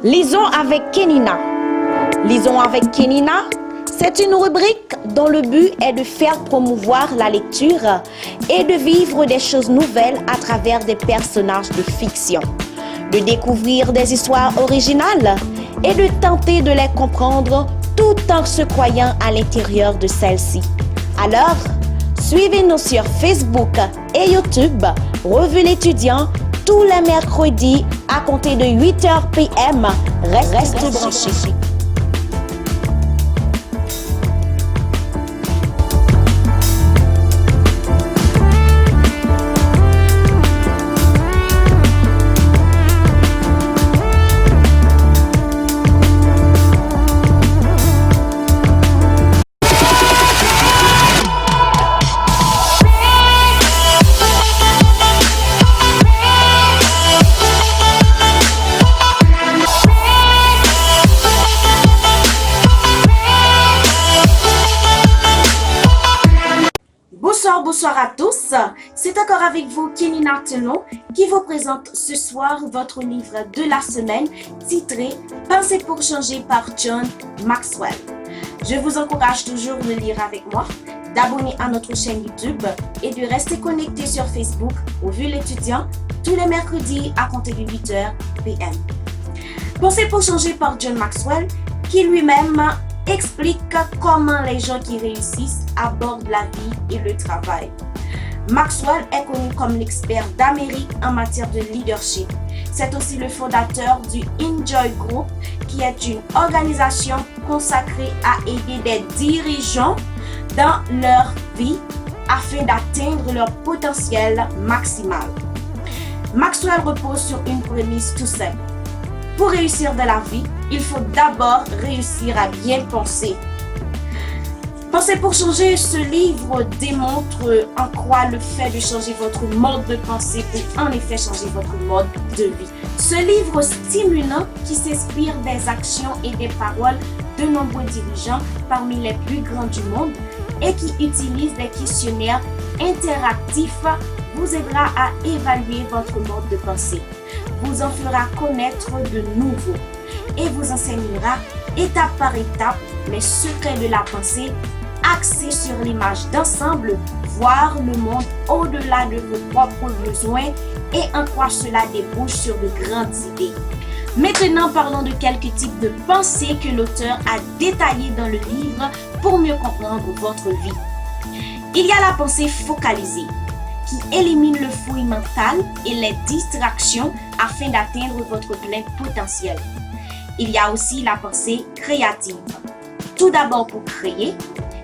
Lisons avec Kenina. Lisons avec Kenina, c'est une rubrique dont le but est de faire promouvoir la lecture et de vivre des choses nouvelles à travers des personnages de fiction, de découvrir des histoires originales et de tenter de les comprendre tout en se croyant à l'intérieur de celles-ci. Alors, suivez-nous sur Facebook et YouTube, Revue l'étudiant, tous les mercredis à compter de 8h PM. Reste branché. Bonsoir à tous, c'est encore avec vous Kenina Tenon qui vous présente ce soir votre livre de la semaine titré « Pensez pour changer » par John Maxwell. Je vous encourage toujours de lire avec moi, d'abonner à notre chaîne YouTube et de rester connecté sur Facebook Revue l'étudiant tous les mercredis à compter de 8h PM. Pensez pour changer par John Maxwell qui lui-même explique comment les gens qui réussissent abordent la vie et le travail. Maxwell est connu comme l'expert d'Amérique en matière de leadership. C'est aussi le fondateur du Enjoy Group, qui est une organisation consacrée à aider des dirigeants dans leur vie afin d'atteindre leur potentiel maximal. Maxwell repose sur une prémisse tout simple. Pour réussir dans la vie, il faut d'abord réussir à bien penser. Pensez pour changer, ce livre démontre en quoi le fait de changer votre mode de pensée peut en effet changer votre mode de vie. Ce livre stimulant qui s'inspire des actions et des paroles de nombreux dirigeants parmi les plus grands du monde et qui utilise des questionnaires interactifs vous aidera à évaluer votre mode de pensée, vous en fera connaître de nouveaux et vous enseignera étape par étape les secrets de la pensée axés sur l'image d'ensemble, voir le monde au-delà de vos propres besoins et en quoi cela débouche sur de grandes idées. Maintenant, parlons de quelques types de pensées que l'auteur a détaillées dans le livre pour mieux comprendre votre vie. Il y a la pensée focalisée, qui élimine le fouillis mental et les distractions afin d'atteindre votre plein potentiel. Il y a aussi la pensée créative. Tout d'abord, pour créer,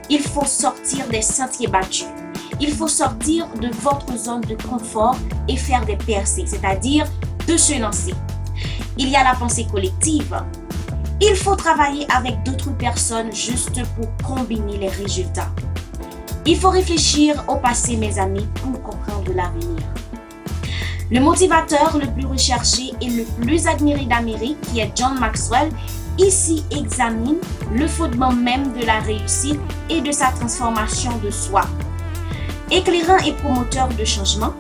il faut sortir des sentiers battus. Il faut sortir de votre zone de confort et faire des percées, c'est-à-dire de se lancer. Il y a la pensée collective. Il faut travailler avec d'autres personnes juste pour combiner les résultats. Il faut réfléchir au passé, mes amis, pour comprendre l'avenir. Le motivateur le plus recherché et le plus admiré d'Amérique, qui est John Maxwell, ici examine le fondement même de la réussite et de sa transformation de soi. Éclairant et promoteur de changement,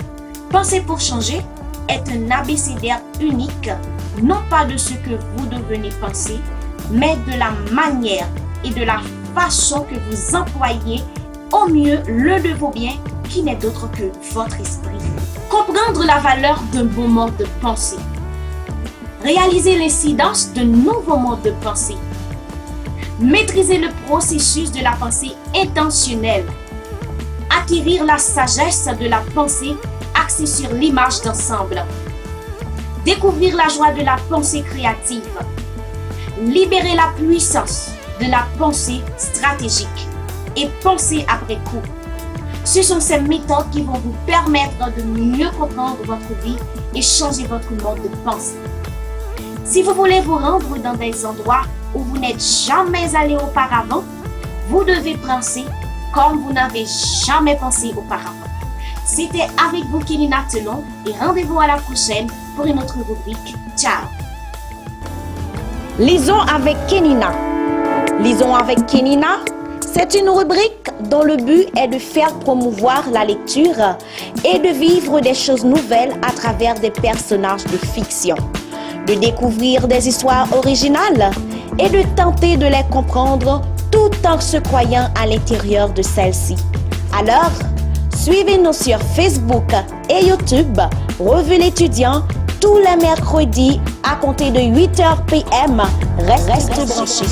Pensez pour changer est un abécédaire unique, non pas de ce que vous devenez penser, mais de la manière et de la façon que vous employez au mieux l'un de vos biens qui n'est d'autre que votre esprit. Comprendre la valeur d'un bon mode de pensée. Réaliser l'incidence de nouveaux modes de pensée. Maîtriser le processus de la pensée intentionnelle. Acquérir la sagesse de la pensée axée sur l'image d'ensemble. Découvrir la joie de la pensée créative. Libérer la puissance de la pensée stratégique et penser après coup. Ce sont ces méthodes qui vont vous permettre de mieux comprendre votre vie et changer votre mode de pensée. Si vous voulez vous rendre dans des endroits où vous n'êtes jamais allé auparavant, vous devez penser comme vous n'avez jamais pensé auparavant. C'était avec vous Kenina Tenon et rendez-vous à la prochaine pour une autre rubrique. Ciao! Lisons avec Kenina. Lisons avec Kenina, c'est une rubrique dont le but est de faire promouvoir la lecture et de vivre des choses nouvelles à travers des personnages de fiction, de découvrir des histoires originales et de tenter de les comprendre tout en se croyant à l'intérieur de celles-ci. Alors, suivez-nous sur Facebook et YouTube, Revue l'étudiant, tous les mercredis à compter de 8h PM. Reste branché.